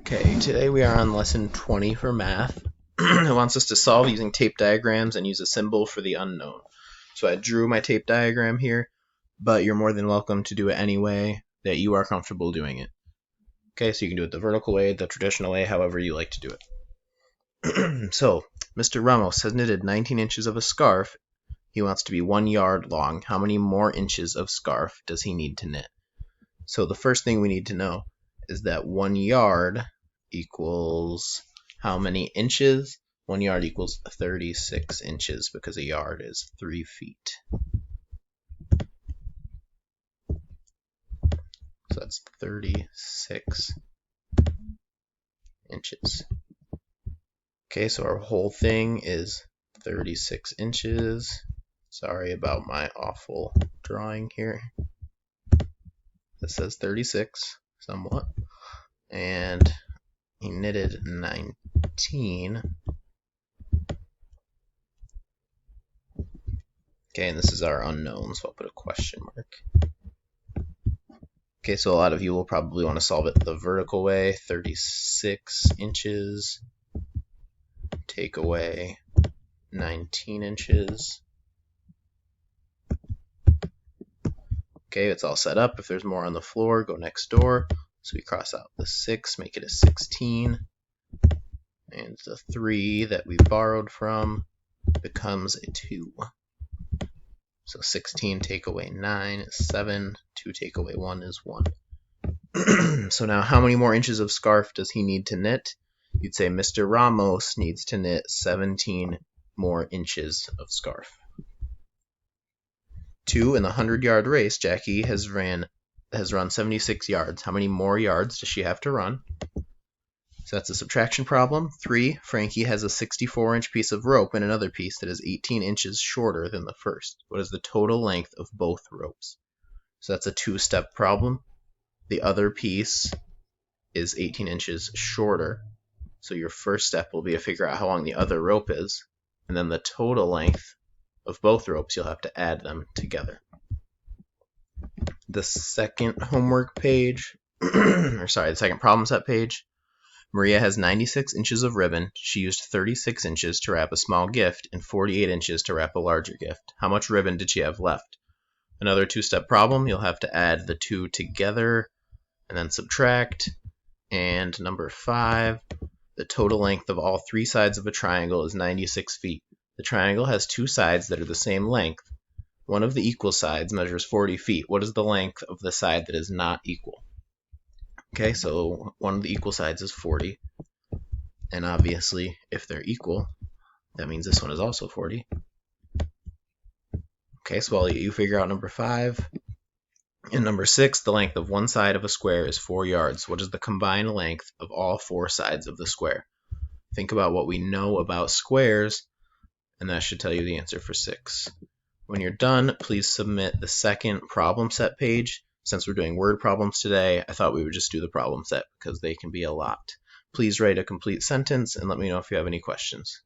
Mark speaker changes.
Speaker 1: Okay, today we are on lesson 20 for math. It wants us to solve using tape diagrams and use a symbol for the unknown. So I drew my tape diagram here, but you're more than welcome to do it any way that you are comfortable doing it. Okay, so you can do it the vertical way, the traditional way, however you like to do it. So, Mr. Ramos has knitted 19 inches of a scarf. He wants to be 1 yard long. How many more inches of scarf does he need to knit? So the first thing we need to know is that 1 yard equals how many inches? 1 yard equals 36 inches because a yard is 3 feet. So that's 36 inches. Okay, so our whole thing is 36 inches. Sorry about my awful drawing here. This says 36 somewhat. And he knitted 19. Okay, and this is our unknown, so I'll put a question mark. Okay, so a lot of you will probably want to solve it the vertical way. 36 inches, take away 19 inches. Okay, it's all set up. If there's more on the floor, go next door. So we cross out the 6, make it a 16. And the 3 that we borrowed from becomes a 2. So 16 take away 9 is 7. 2 take away 1 is 1. So now how many more inches of scarf does he need to knit? You'd say Mr. Ramos needs to knit 17 more inches of scarf. 2 in the 100-yard race, Jackie has run 76 yards. How many more yards does she have to run? So that's a subtraction problem. 3, Frankie has a 64-inch piece of rope and another piece that is 18 inches shorter than the first. What is the total length of both ropes? So that's a 2-step problem. The other piece is 18 inches shorter. So your first step will be to figure out how long the other rope is, and then the total length of both ropes, you'll have to add them together. The second homework page, the second problem set page, Maria has 96 inches of ribbon. She used 36 inches to wrap a small gift and 48 inches to wrap a larger gift. How much ribbon did she have left? Another 2-step problem. You'll have to add the 2 together and then subtract. And number 5, the total length of all 3 sides of a triangle is 96 feet. The triangle has 2 sides that are the same length. One of the equal sides measures 40 feet. What is the length of the side that is not equal? Okay, so one of the equal sides is 40, and obviously if they're equal, that means this one is also 40. Okay, so I'll let you figure out number 5. And number 6, the length of one side of a square is 4 yards. What is the combined length of all 4 sides of the square? Think about what we know about squares, and that should tell you the answer for 6. When you're done, please submit the second problem set page. Since we're doing word problems today, I thought we would just do the problem set because they can be a lot. Please write a complete sentence and let me know if you have any questions.